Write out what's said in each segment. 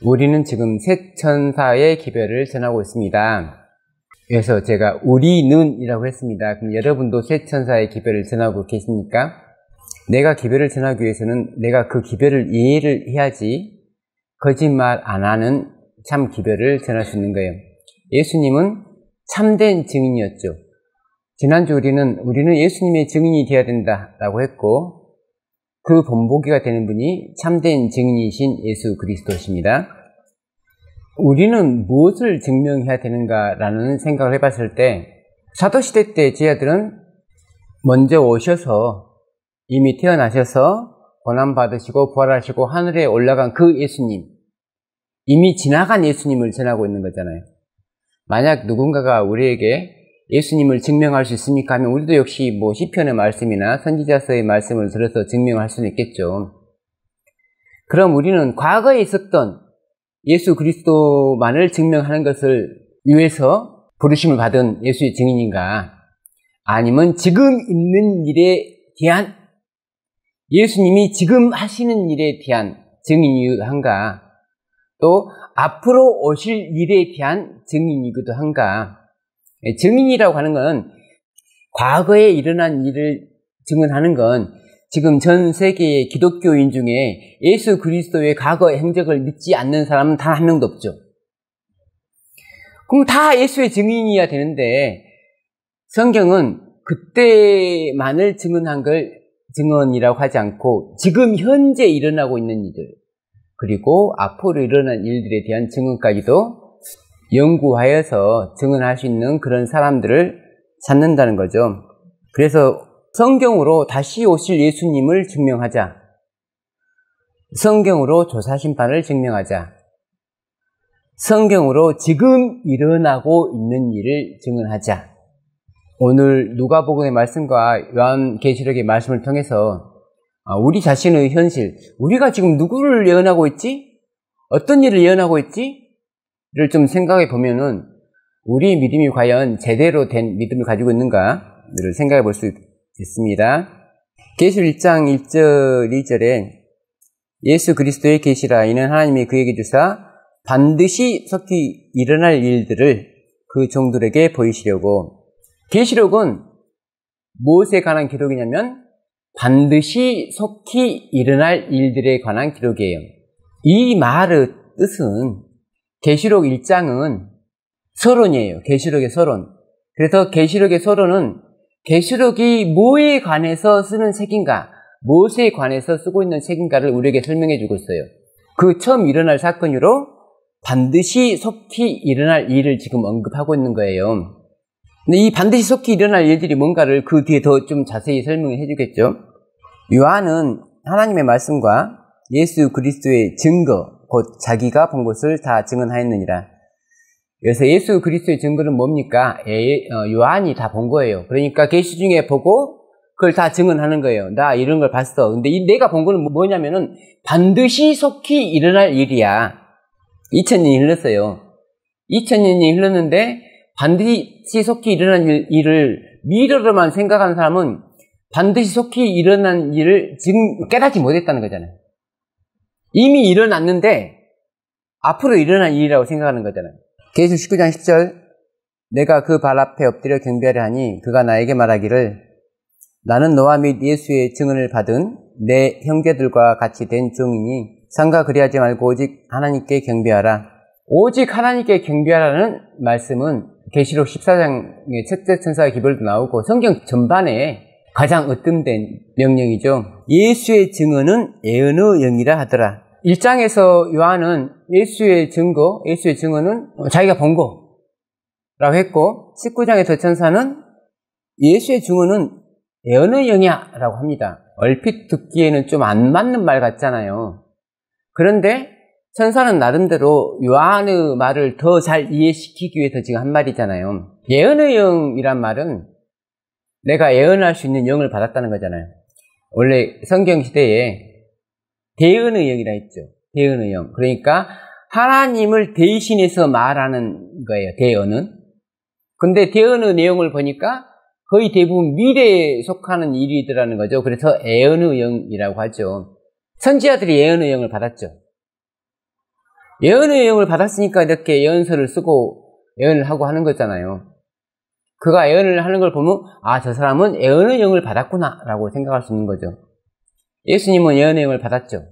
우리는 지금 새 천사의 기별을 전하고 있습니다. 그래서 제가 우리는 이라고 했습니다. 그럼 여러분도 새 천사의 기별을 전하고 계십니까? 내가 기별을 전하기 위해서는 내가 그 기별을 이해를 해야지 거짓말 안 하는 참 기별을 전할 수 있는 거예요. 예수님은 참된 증인이었죠. 지난주 우리는 예수님의 증인이 되어야 된다라고 했고, 그 본보기가 되는 분이 참된 증인이신 예수 그리스도십니다. 우리는 무엇을 증명해야 되는가라는 생각을 해봤을 때, 사도시대 때 제자들은 먼저 오셔서 이미 태어나셔서 고난받으시고 부활하시고 하늘에 올라간 그 예수님, 이미 지나간 예수님을 전하고 있는 거잖아요. 만약 누군가가 우리에게 예수님을 증명할 수 있습니까? 하면 우리도 역시 시편의 말씀이나 선지자서의 말씀을 들어서 증명할 수는 있겠죠. 그럼 우리는 과거에 있었던 예수 그리스도만을 증명하는 것을 위해서 부르심을 받은 예수의 증인인가? 아니면 지금 있는 일에 대한, 예수님이 지금 하시는 일에 대한 증인이기도 한가? 또 앞으로 오실 일에 대한 증인이기도 한가? 증인이라고 하는 건, 과거에 일어난 일을 증언하는 건 지금 전 세계의 기독교인 중에 예수 그리스도의 과거 행적을 믿지 않는 사람은 단 한 명도 없죠. 그럼 다 예수의 증인이어야 되는데, 성경은 그때만을 증언한 걸 증언이라고 하지 않고 지금 현재 일어나고 있는 일들, 그리고 앞으로 일어날 일들에 대한 증언까지도 연구하여서 증언할 수 있는 그런 사람들을 찾는다는 거죠. 그래서 성경으로 다시 오실 예수님을 증명하자. 성경으로 조사심판을 증명하자. 성경으로 지금 일어나고 있는 일을 증언하자. 오늘 누가복음의 말씀과 요한계시록의 말씀을 통해서 우리 자신의 현실, 우리가 지금 누구를 예언하고 있지? 어떤 일을 예언하고 있지? 를 좀 생각해 보면은 우리 믿음이 과연 제대로 된 믿음을 가지고 있는가를 생각해 볼 수 있습니다. 계시록 1장 1절 2절에 예수 그리스도의 계시라, 이는 하나님이 그에게 주사 반드시 속히 일어날 일들을 그 종들에게 보이시려고. 계시록은 무엇에 관한 기록이냐면 반드시 속히 일어날 일들에 관한 기록이에요. 이 말의 뜻은, 계시록 1장은 서론이에요. 계시록의 서론. 그래서 계시록의 서론은 계시록이 뭐에 관해서 쓰는 책인가, 무엇에 관해서 쓰고 있는 책인가를 우리에게 설명해 주고 있어요. 그 처음 일어날 사건으로 반드시 속히 일어날 일을 지금 언급하고 있는 거예요. 근데 이 반드시 속히 일어날 일들이 뭔가를 그 뒤에 더 좀 자세히 설명해 주겠죠. 요한은 하나님의 말씀과 예수 그리스도의 증거, 곧 자기가 본 것을 다 증언하였느니라. 그래서 예수 그리스도의 증거는 뭡니까? 요한이 다 본 거예요. 그러니까 계시 중에 보고 그걸 다 증언하는 거예요. 나 이런 걸 봤어. 근데 내가 본 거는 뭐냐면은 반드시 속히 일어날 일이야. 2000년이 흘렀어요. 2000년이 흘렀는데 반드시 속히 일어날 일을 미래로만 생각하는 사람은 반드시 속히 일어난 일을 지금 깨닫지 못했다는 거잖아요. 이미 일어났는데 앞으로 일어날 일이라고 생각하는 거잖아요. 계시록 19장 10절, 내가 그 발 앞에 엎드려 경배하려 하니 그가 나에게 말하기를, 나는 너와 및 예수의 증언을 받은 내 형제들과 같이 된 종이니 상가 그리하지 말고 오직 하나님께 경배하라. 오직 하나님께 경배하라는 말씀은 계시록 14장의 첫째 천사의 기별도 나오고 성경 전반에 가장 으뜸된 명령이죠. 예수의 증언은 예언의 영이라 하더라. 1장에서 요한은 예수의 증거, 예수의 증언은 자기가 본 거라고 했고, 19장에서 천사는 예수의 증언은 예언의 영이야 라고 합니다. 얼핏 듣기에는 좀 안 맞는 말 같잖아요. 그런데 천사는 나름대로 요한의 말을 더 잘 이해시키기 위해서 지금 한 말이잖아요. 예언의 영이란 말은 내가 예언할 수 있는 영을 받았다는 거잖아요. 원래 성경 시대에 대언의 영이라 했죠. 대언의 영. 그러니까 하나님을 대신해서 말하는 거예요. 대언은. 근데 대언의 내용을 보니까 거의 대부분 미래에 속하는 일이더라는 거죠. 그래서 예언의 영이라고 하죠. 선지자들이 예언의 영을 받았죠. 예언의 영을 받았으니까 이렇게 예언서를 쓰고 예언을 하고 하는 거잖아요. 그가 예언을 하는 걸 보면 아, 저 사람은 예언의 영을 받았구나 라고 생각할 수 있는 거죠. 예수님은 예언의 영을 받았죠.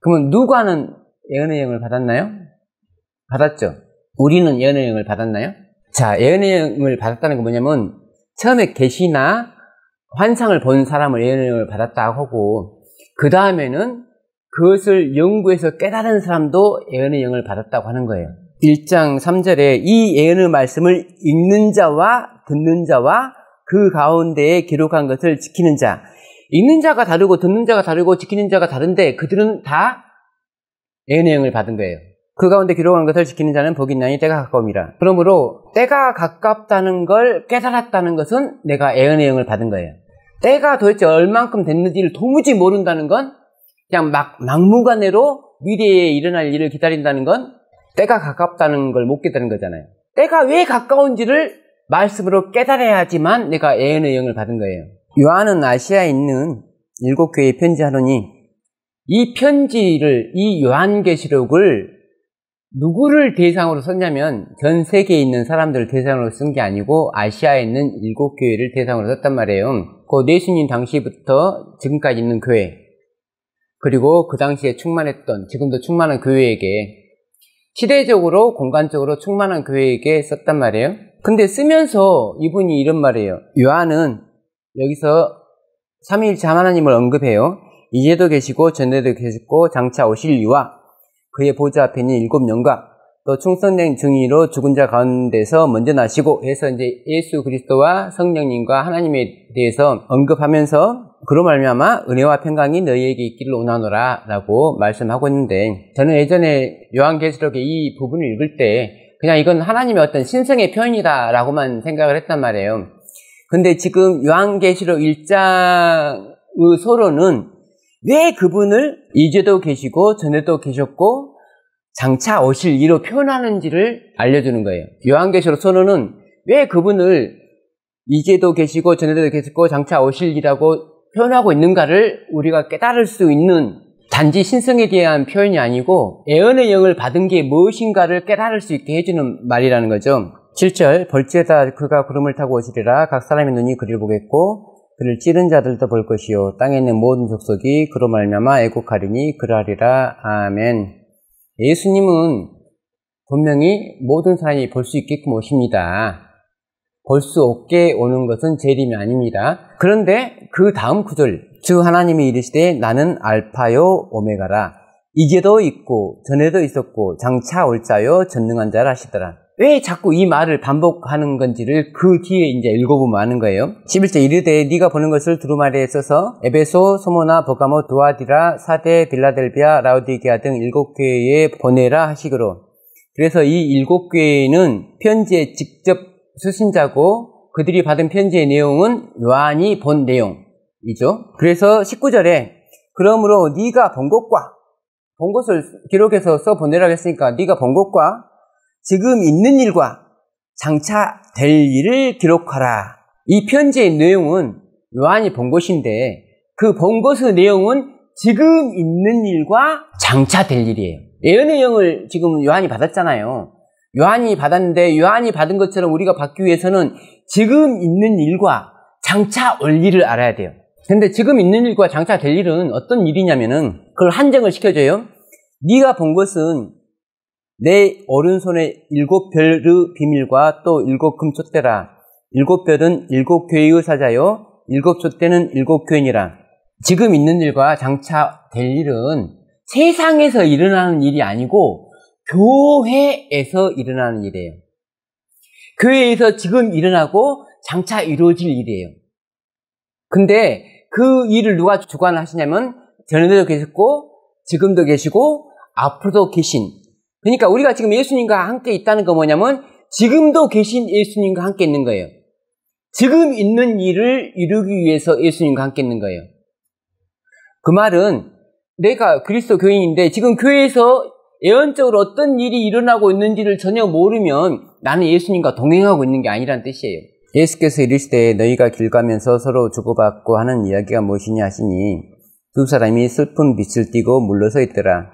그러면 누가는 예언의 영을 받았나요? 받았죠. 우리는 예언의 영을 받았나요? 자, 예언의 영을 받았다는 건 뭐냐면 처음에 계시나 환상을 본 사람을 예언의 영을 받았다고 하고 그 다음에는 그것을 연구해서 깨달은 사람도 예언의 영을 받았다고 하는 거예요. 1장 3절에 이 예언의 말씀을 읽는 자와 듣는 자와 그 가운데에 기록한 것을 지키는 자. 읽는 자가 다르고 듣는 자가 다르고 지키는 자가 다른데 그들은 다 예언의 영을 받은 거예요. 그 가운데 기록한 것을 지키는 자는 복이 있나니 때가 가까움이라. 그러므로 때가 가깝다는 걸 깨달았다는 것은 내가 예언의 영을 받은 거예요. 때가 도대체 얼만큼 됐는지를 도무지 모른다는 건 그냥 막무가내로 미래에 일어날 일을 기다린다는 건 때가 가깝다는 걸 못 깨달은 거잖아요. 때가 왜 가까운지를 말씀으로 깨달아야지만 내가 예언의 영을 받은 거예요. 요한은 아시아에 있는 7교회에 편지하노니 이 편지를, 이 요한계시록을 누구를 대상으로 썼냐면 전 세계에 있는 사람들을 대상으로 쓴 게 아니고 아시아에 있는 7교회를 대상으로 썼단 말이에요. 그 예수님 당시부터 지금까지 있는 교회, 그리고 그 당시에 충만했던, 지금도 충만한 교회에게, 시대적으로 공간적으로 충만한 교회에게 썼단 말이에요. 근데 쓰면서 이분이 이런 말이에요. 요한은 여기서 삼위일체 하나님을 언급해요. 이제도 계시고 전에도 계시고 장차 오실 이와 그의 보좌 앞에 있는 7영과 또 충성된 증인으로 죽은 자 가운데서 먼저 나시고 해서 이제 예수 그리스도와 성령님과 하나님에 대해서 언급하면서 그로 말미암아 은혜와 평강이 너희에게 있기를 원하노라 라고 말씀하고 있는데, 저는 예전에 요한계시록의 이 부분을 읽을 때 그냥 이건 하나님의 어떤 신성의 표현이다 라고만 생각을 했단 말이에요. 근데 지금 요한계시록 1장의 서론은 왜 그분을 이제도 계시고 전에도 계셨고 장차 오실 이로 표현하는지를 알려주는 거예요. 요한계시록 서론은 왜 그분을 이제도 계시고 전에도 계시고 장차 오실 이라고 표현하고 있는가를 우리가 깨달을 수 있는, 단지 신성에 대한 표현이 아니고 예언의 영을 받은 게 무엇인가를 깨달을 수 있게 해주는 말이라는 거죠. 7절 볼지어다 그가 구름을 타고 오시리라. 각 사람의 눈이 그를 보겠고 그를 찌른 자들도 볼 것이요 땅에 있는 모든 족속이 그로 말미암아 애곡하리니 그러하리라. 아멘. 예수님은 분명히 모든 사람이 볼 수 있게끔 오십니다. 볼 수 없게 오는 것은 재림이 아닙니다. 그런데 그 다음 구절, 주 하나님이 이르시되 나는 알파요 오메가라. 이제도 있고 전에도 있었고 장차 올 자요 전능한 자라 하시더라. 왜 자꾸 이 말을 반복하는 건지를 그 뒤에 이제 읽어보면 아는 거예요. 11절 이르되 네가 보는 것을 두루마리에 써서 에베소, 소모나, 버가모, 두아디라, 사데, 빌라델비아, 라우디게아 등 7교회에 보내라 하시기로. 그래서 이 7교회는 편지에 직접 쓰신 자고 그들이 받은 편지의 내용은 요한이 본 내용이죠. 그래서 19절에 그러므로 네가 본 것을 기록해서 써보내라고 했으니까 네가 본 것과 지금 있는 일과 장차 될 일을 기록하라. 이 편지의 내용은 요한이 본 것인데 그 본 것의 내용은 지금 있는 일과 장차 될 일이에요. 예언의 영을 지금 요한이 받았잖아요. 요한이 받았는데 요한이 받은 것처럼 우리가 받기 위해서는 지금 있는 일과 장차 올 일을 알아야 돼요. 근데 지금 있는 일과 장차 될 일은 어떤 일이냐면은 그걸 한정을 시켜줘요. 네가 본 것은 내 오른손에 7별의 비밀과 또 7금촛대라. 7별은 7교회의 사자요 7촛대는 7교회니라. 지금 있는 일과 장차 될 일은 세상에서 일어나는 일이 아니고 교회에서 일어나는 일이에요. 교회에서 지금 일어나고 장차 이루어질 일이에요. 근데 그 일을 누가 주관을 하시냐면 전에도 계셨고 지금도 계시고 앞으로도 계신, 그러니까 우리가 지금 예수님과 함께 있다는 거 뭐냐면 지금도 계신 예수님과 함께 있는 거예요. 지금 있는 일을 이루기 위해서 예수님과 함께 있는 거예요. 그 말은 내가 그리스도 교인인데 지금 교회에서 예언적으로 어떤 일이 일어나고 있는지를 전혀 모르면 나는 예수님과 동행하고 있는 게 아니라는 뜻이에요. 예수께서 이르시되 너희가 길 가면서 서로 주고받고 하는 이야기가 무엇이냐 하시니 두 사람이 슬픈 빛을 띠고 물러서 있더라.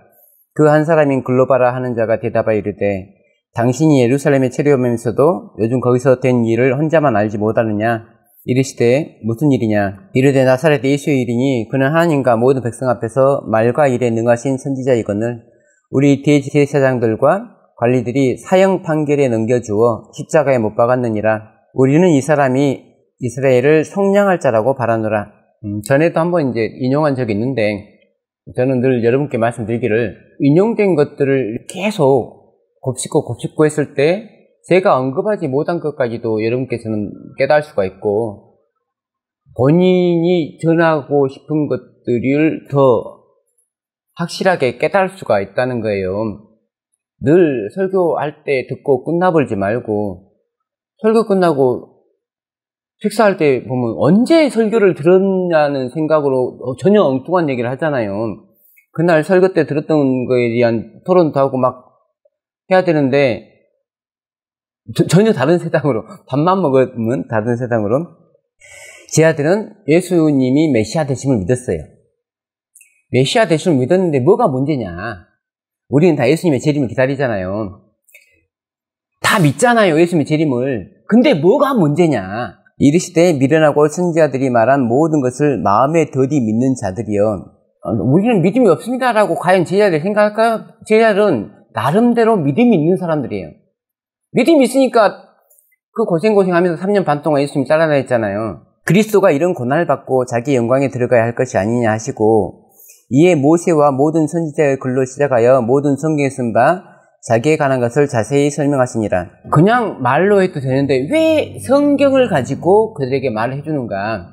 그 한 사람인 글로바라 하는 자가 대답하여 이르되 당신이 예루살렘에 체류하면서도 요즘 거기서 된 일을 혼자만 알지 못하느냐? 이르시되 무슨 일이냐? 이르되 나사렛 예수의 일이니 그는 하나님과 모든 백성 앞에서 말과 일에 능하신 선지자이거늘 우리 대제사장들과 관리들이 사형 판결에 넘겨주어 십자가에 못 박았느니라. 우리는 이 사람이 이스라엘을 속량할 자라고 바라노라. 전에도 한번 이제 인용한 적이 있는데 저는 늘 여러분께 말씀드리기를 인용된 것들을 계속 곱씹고 했을 때 제가 언급하지 못한 것까지도 여러분께서는 깨달을 수가 있고 본인이 전하고 싶은 것들을 더 확실하게 깨달을 수가 있다는 거예요. 늘 설교할 때 듣고 끝나버리지 말고 설교 끝나고 식사할 때 보면 언제 설교를 들었냐는 생각으로 전혀 엉뚱한 얘기를 하잖아요. 그날 설교 때 들었던 거에 대한 토론도 하고 막 해야 되는데 전혀 다른 세상으로 밥만 먹으면 다른 세상으로 제 아들은 예수님이 메시아 되심을 믿었어요. 메시아 되심을 믿었는데 뭐가 문제냐? 우리는 다 예수님의 재림을 기다리잖아요. 다 믿잖아요, 예수님의 재림을. 근데 뭐가 문제냐? 이르시되 미련하고 선지자들이 말한 모든 것을 마음에 더디 믿는 자들이여. 우리는 믿음이 없습니다라고 과연 제자들이 생각할까요? 제자들은 나름대로 믿음이 있는 사람들이에요. 믿음이 있으니까 그 고생하면서 3년 반 동안 예수님 잘라냈잖아요. 그리스도가 이런 고난을 받고 자기 영광에 들어가야 할 것이 아니냐 하시고 이에 모세와 모든 선지자의 글로 시작하여 모든 성경에 쓴 바 자기에 관한 것을 자세히 설명하시니라. 그냥 말로 해도 되는데 왜 성경을 가지고 그들에게 말을 해주는가?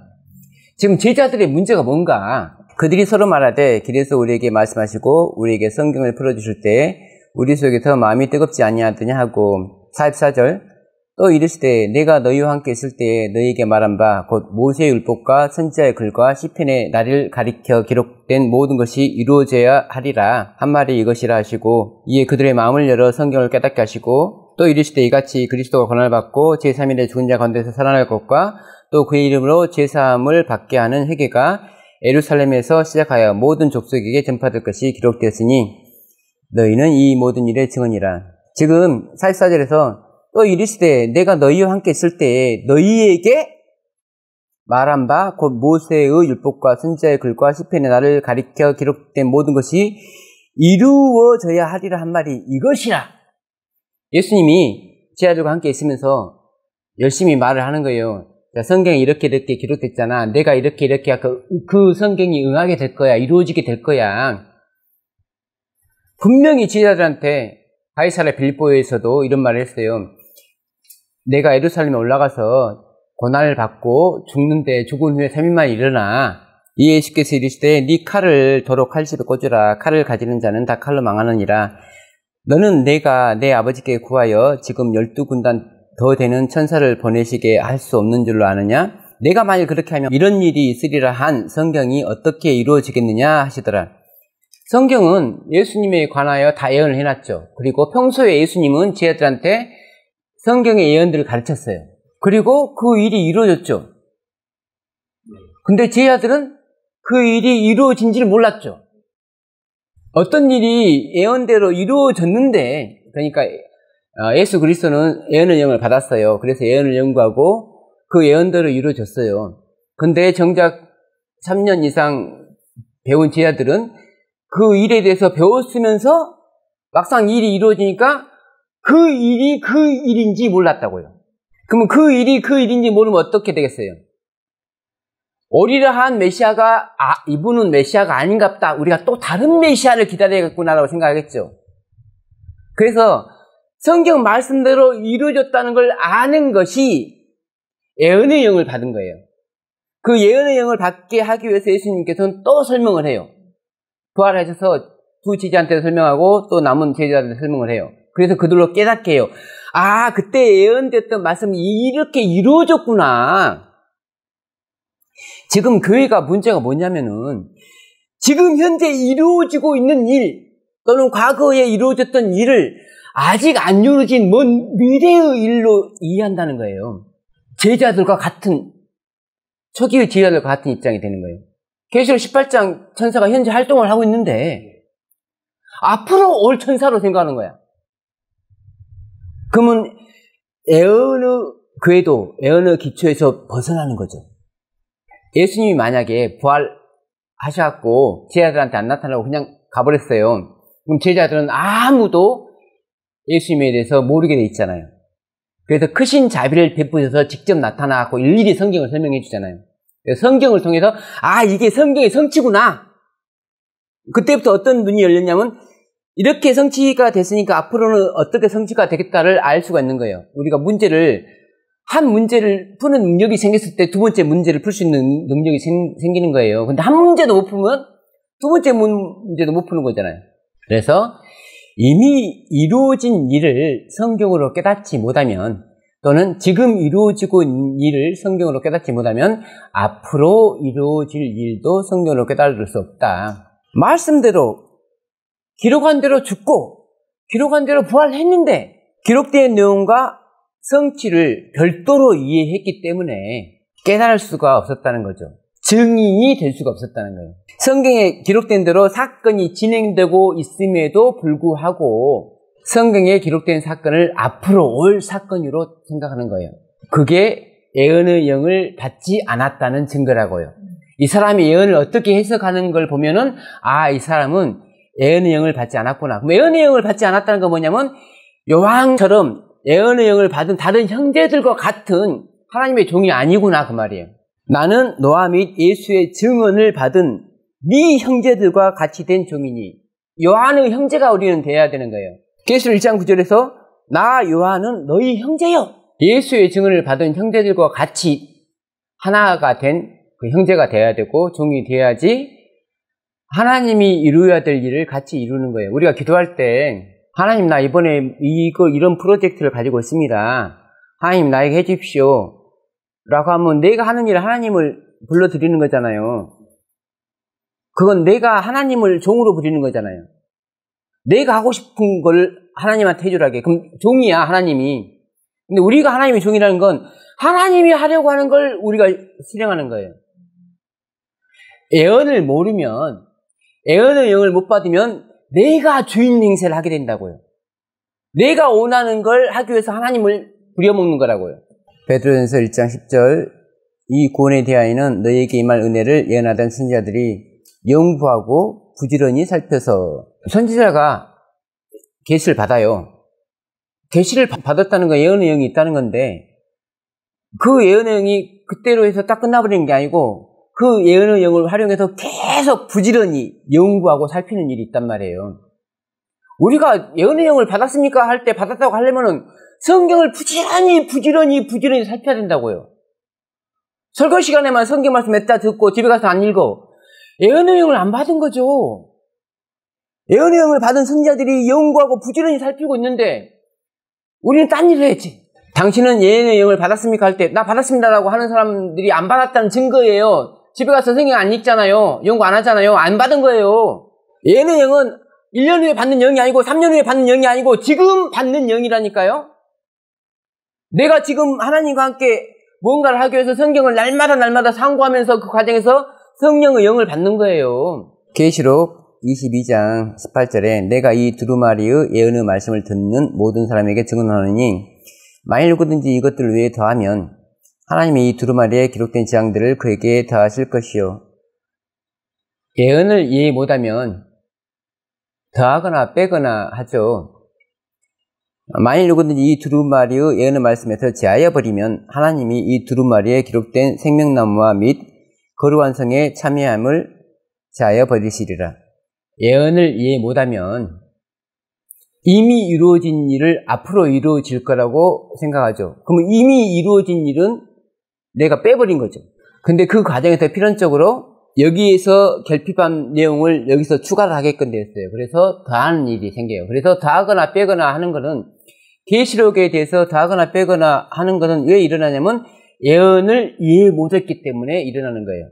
지금 제자들의 문제가 뭔가? 그들이 서로 말하되 길에서 우리에게 말씀하시고 우리에게 성경을 풀어주실 때 우리 속에서 마음이 뜨겁지 아니하더냐 하고 44절 또 이르시되 내가 너희와 함께 있을 때에 너희에게 말한 바 곧 모세의 율법과 선지자의 글과 시편의 나를 가리켜 기록된 모든 것이 이루어져야 하리라 한 말이 이것이라 하시고 이에 그들의 마음을 열어 성경을 깨닫게 하시고 또 이르시되 이같이 그리스도가 고난을 받고 제3일에 죽은 자 가운데서 살아날 것과 또 그의 이름으로 제사함을 받게 하는 회개가 예루살렘에서 시작하여 모든 족속에게 전파될 것이 기록되었으니 너희는 이 모든 일의 증언이라. 지금 44절에서 또 이르시되 내가 너희와 함께 있을 때에 너희에게 말한 바 곧 모세의 율법과 선지자의 글과 시편의 나를 가리켜 기록된 모든 것이 이루어져야 하리라 한 말이 이것이라. 예수님이 제자들과 함께 있으면서 열심히 말을 하는 거예요. 자, 성경에 이렇게 기록됐잖아. 내가 이렇게 그 성경이 응하게 될 거야. 이루어지게 될 거야. 분명히 제자들한테 가이사랴 빌보에서도 이런 말을 했어요. 내가 예루살렘에 올라가서 고난을 받고 죽는데 죽은 후에 3일 만에 일어나. 이에 예수께서 이르시되 네 칼을 도로 칼집에 꽂으라. 칼을 가지는 자는 다 칼로 망하느니라. 너는 내가 내 아버지께 구하여 지금 12군단 더 되는 천사를 보내시게 할 수 없는 줄로 아느냐? 내가 만일 그렇게 하면 이런 일이 있으리라 한 성경이 어떻게 이루어지겠느냐 하시더라. 성경은 예수님에 관하여 다 예언을 해놨죠. 그리고 평소에 예수님은 제자들한테 성경의 예언들을 가르쳤어요. 그리고 그 일이 이루어졌죠. 근데 제자들은 그 일이 이루어진지를 몰랐죠. 어떤 일이 예언대로 이루어졌는데, 그러니까 예수 그리스도는 예언의 영을 받았어요. 그래서 예언을 연구하고 그 예언대로 이루어졌어요. 근데 정작 3년 이상 배운 제자들은 그 일에 대해서 배웠으면서 막상 일이 이루어지니까 그 일이 그 일인지 몰랐다고요. 그러면 그 일이 그 일인지 모르면 어떻게 되겠어요? 오리라 한 메시아가 이분은 메시아가 아닌갑다. 우리가 또 다른 메시아를 기다려야겠구나라고 생각하겠죠. 그래서 성경 말씀대로 이루어졌다는 걸 아는 것이 예언의 영을 받은 거예요. 그 예언의 영을 받게 하기 위해서 예수님께서는 또 설명을 해요. 부활하셔서 두 제자한테 설명하고 또 남은 제자한테 설명을 해요. 그래서 그들로 깨닫게 해요. 그때 예언됐던 말씀이 이렇게 이루어졌구나. 지금 교회가 문제가 뭐냐면은 지금 현재 이루어지고 있는 일 또는 과거에 이루어졌던 일을 아직 안 이루어진 먼 미래의 일로 이해한다는 거예요. 제자들과 같은 초기의 제자들과 같은 입장이 되는 거예요. 계시록 18장 천사가 현재 활동을 하고 있는데 앞으로 올 천사로 생각하는 거야. 그러면 예언의 궤도, 예언의 기초에서 벗어나는 거죠. 예수님이 만약에 부활하셔갖고 제자들한테 안 나타나고 그냥 가버렸어요. 그럼 제자들은 아무도 예수님에 대해서 모르게 돼 있잖아요. 그래서 크신 자비를 베푸셔서 직접 나타나고 일일이 성경을 설명해 주잖아요. 성경을 통해서 이게 성경의 성취구나. 그때부터 어떤 눈이 열렸냐면 이렇게 성취가 됐으니까 앞으로는 어떻게 성취가 되겠다를 알 수가 있는 거예요. 우리가 한 문제를 푸는 능력이 생겼을 때 두 번째 문제를 풀 수 있는 능력이 생기는 거예요. 근데 한 문제도 못 풀면 두 번째 문제도 못 푸는 거잖아요. 그래서 이미 이루어진 일을 성경으로 깨닫지 못하면, 또는 지금 이루어지고 있는 일을 성경으로 깨닫지 못하면 앞으로 이루어질 일도 성경으로 깨달을 수 없다. 말씀대로 기록한 대로 죽고 기록한 대로 부활했는데 기록된 내용과 성취를 별도로 이해했기 때문에 깨달을 수가 없었다는 거죠. 증인이 될 수가 없었다는 거예요. 성경에 기록된 대로 사건이 진행되고 있음에도 불구하고 성경에 기록된 사건을 앞으로 올 사건으로 생각하는 거예요. 그게 예언의 영을 받지 않았다는 증거라고요. 이 사람이 예언을 어떻게 해석하는 걸 보면은 이 사람은 예언의 영을 받지 않았구나. 그럼 예언의 영을 받지 않았다는 건 뭐냐면 요한처럼 예언의 영을 받은 다른 형제들과 같은 하나님의 종이 아니구나 그 말이에요. 나는 노아 및 예수의 증언을 받은 네 형제들과 같이 된 종이니, 요한의 형제가 우리는 돼야 되는 거예요. 계시록 1장 9절에서 나 요한은 너희 형제요. 예수의 증언을 받은 형제들과 같이 하나가 된 그 형제가 돼야 되고 종이 돼야지 하나님이 이루어야 될 일을 같이 이루는 거예요. 우리가 기도할 때 하나님, 나 이번에 이런 프로젝트를 가지고 있습니다. 하나님 나에게 해주십시오 라고 하면 내가 하는 일을 하나님을 불러드리는 거잖아요. 그건 내가 하나님을 종으로 부리는 거잖아요. 내가 하고 싶은 걸 하나님한테 해주라게. 그럼 종이야 하나님이. 근데 우리가 하나님의 종이라는 건 하나님이 하려고 하는 걸 우리가 실행하는 거예요. 예언을 모르면, 예언의 영을 못 받으면 내가 주인 행세를 하게 된다고요. 내가 원하는 걸 하기 위해서 하나님을 부려먹는 거라고요. 베드로전서 1장 10절 이 구원에 대하여는 너희에게 임할 은혜를 예언하던 선지자들이 영구하고 부지런히 살펴서. 선지자가 계시를 받아요. 계시를 받았다는 건 예언의 영이 있다는 건데 그 예언의 영이 그때로 해서 딱 끝나버리는 게 아니고 그 예언의 영을 활용해서 계속 부지런히 연구하고 살피는 일이 있단 말이에요. 우리가 예언의 영을 받았습니까? 할 때 받았다고 하려면은 성경을 부지런히 살펴야 된다고요. 설교 시간에만 성경 말씀 몇 자 듣고 집에 가서 안 읽어. 예언의 영을 안 받은 거죠. 예언의 영을 받은 선지자들이 연구하고 부지런히 살피고 있는데 우리는 딴 일을 했지. 당신은 예언의 영을 받았습니까? 할 때 나 받았습니다라고 하는 사람들이 안 받았다는 증거예요. 집에 가서 성경 안 읽잖아요. 연구 안 하잖아요. 안 받은 거예요. 예언의 영은 1년 후에 받는 영이 아니고 3년 후에 받는 영이 아니고 지금 받는 영이라니까요. 내가 지금 하나님과 함께 뭔가를 하기 위해서 성경을 날마다 상고하면서 그 과정에서 성령의 영을 받는 거예요. 계시록 22장 18절에 내가 이 두루마리의 예언의 말씀을 듣는 모든 사람에게 증언하노니 만일 누구든지 이것들을 위해 더하면 하나님이 이 두루마리에 기록된 재앙들을 그에게 더하실 것이요. 예언을 이해 못하면 더하거나 빼거나 하죠. 만일 누구든지 이 두루마리의 예언의 말씀에서 제하여 버리면 하나님이 이 두루마리에 기록된 생명나무와 및 거룩한 성에 참여함을 제하여 버리시리라. 예언을 이해 못하면 이미 이루어진 일을 앞으로 이루어질 거라고 생각하죠. 그러면 이미 이루어진 일은 내가 빼버린 거죠. 근데 그 과정에서 필연적으로 여기에서 결핍한 내용을 여기서 추가를 하게끔 되었어요. 그래서 더하는 일이 생겨요. 그래서 더하거나 빼거나 하는 거는 계시록에 대해서 더하거나 빼거나 하는 것은 왜 일어나냐면 예언을 이해 못했기 때문에 일어나는 거예요.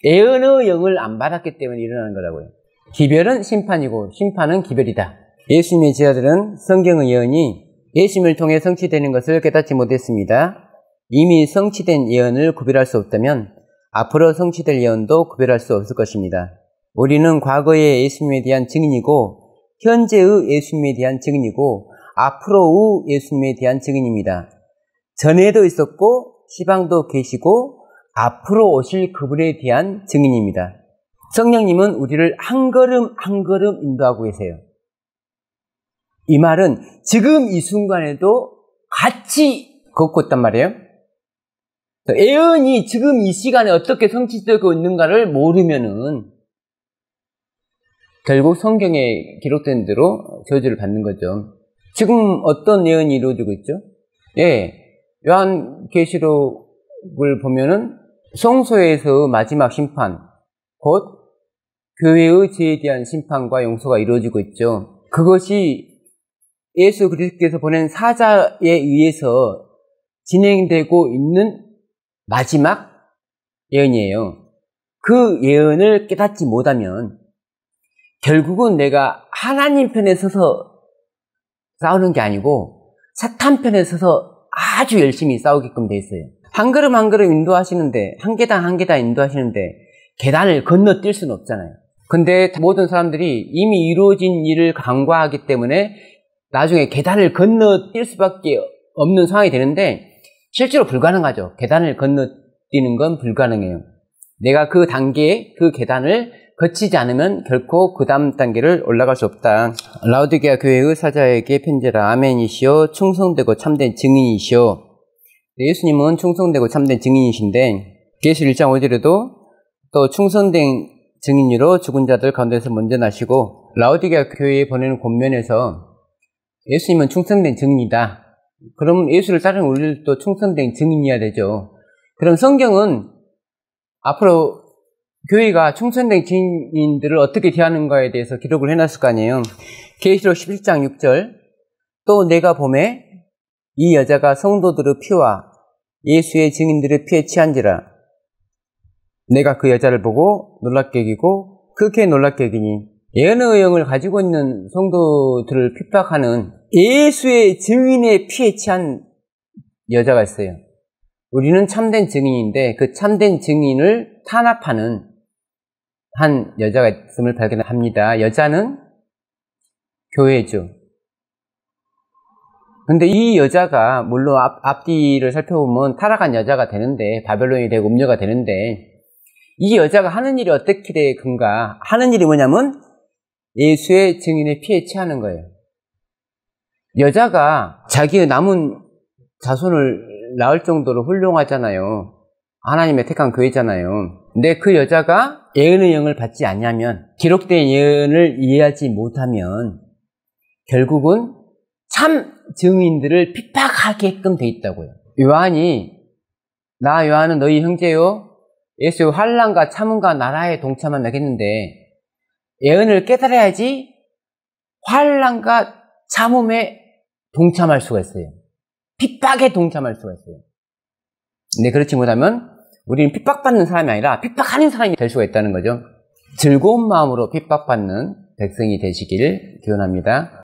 예언의 영을 안 받았기 때문에 일어나는 거라고요. 기별은 심판이고 심판은 기별이다. 예수님의 제자들은 성경의 예언이 예수님을 통해 성취되는 것을 깨닫지 못했습니다. 이미 성취된 예언을 구별할 수 없다면 앞으로 성취될 예언도 구별할 수 없을 것입니다. 우리는 과거의 예수님에 대한 증인이고 현재의 예수님에 대한 증인이고 앞으로의 예수님에 대한 증인입니다. 전에도 있었고 시방도 계시고 앞으로 오실 그분에 대한 증인입니다. 성령님은 우리를 한 걸음 한 걸음 인도하고 계세요. 이 말은 지금 이 순간에도 같이 걷고 있단 말이에요. 예언이 지금 이 시간에 어떻게 성취되고 있는가를 모르면은 결국 성경에 기록된 대로 저주를 받는 거죠. 지금 어떤 예언이 이루어지고 있죠? 예, 요한계시록을 보면은 성소에서 마지막 심판, 곧 교회의 죄에 대한 심판과 용서가 이루어지고 있죠. 그것이 예수 그리스도께서 보낸 사자에 의해서 진행되고 있는 마지막 예언이에요. 그 예언을 깨닫지 못하면 결국은 내가 하나님 편에 서서 싸우는 게 아니고 사탄 편에 서서 아주 열심히 싸우게끔 돼 있어요. 한 걸음 한 걸음 인도하시는데, 한 계단 한 계단 인도하시는데 계단을 건너뛸 수는 없잖아요. 근데 모든 사람들이 이미 이루어진 일을 간과하기 때문에 나중에 계단을 건너뛸 수밖에 없는 상황이 되는데 실제로 불가능하죠. 계단을 건너뛰는 건 불가능해요. 내가 그 단계에 그 계단을 거치지 않으면 결코 그 다음 단계를 올라갈 수 없다. 라오디게아 교회의 사자에게 편지라. 아멘이시오. 충성되고 참된 증인이시오. 예수님은 충성되고 참된 증인이신데 계시록 1장 5절에도 또 충성된 증인으로 죽은 자들 가운데서 먼저 나시고 라오디게아 교회에 보내는 권면에서 예수님은 충성된 증인이다. 그럼 예수를 따르는 우리도 충성된 증인이어야 되죠. 그럼 성경은 앞으로 교회가 충성된 증인들을 어떻게 대하는가에 대해서 기록을 해놨을 거 아니에요. 계시록 11장 6절 또 내가 보매 이 여자가 성도들의 피와 예수의 증인들의 피에 취한지라. 내가 그 여자를 보고 놀랍게 여기고 그렇게 놀랍게 여기니 예언의 영을 가지고 있는 성도들을 핍박하는 예수의 증인의 피에 취한 여자가 있어요. 우리는 참된 증인인데 그 참된 증인을 탄압하는 한 여자가 있음을 발견합니다. 여자는 교회죠. 근데 이 여자가 물론 앞뒤를 살펴보면 타락한 여자가 되는데 바벨론이 되고 음녀가 되는데 이 여자가 하는 일이 어떻게 되는가? 하는 일이 뭐냐면 예수의 증인의 피에 취하는 거예요. 여자가 자기의 남은 자손을 낳을 정도로 훌륭하잖아요. 하나님의 택한 교회잖아요. 근데 그 여자가 예언의 영을 받지 않냐면 기록된 예언을 이해하지 못하면 결국은 참 증인들을 핍박하게끔 돼 있다고요. 요한이 나 요한은 너희 형제요 예수의 환난과 참음과 나라에 동참한 나겠는데 예언을 깨달아야지 환난과 참음에 동참할 수가 있어요. 핍박에 동참할 수가 있어요. 근데 그렇지 못하면 우리는 핍박받는 사람이 아니라 핍박하는 사람이 될 수가 있다는 거죠. 즐거운 마음으로 핍박받는 백성이 되시길 기원합니다.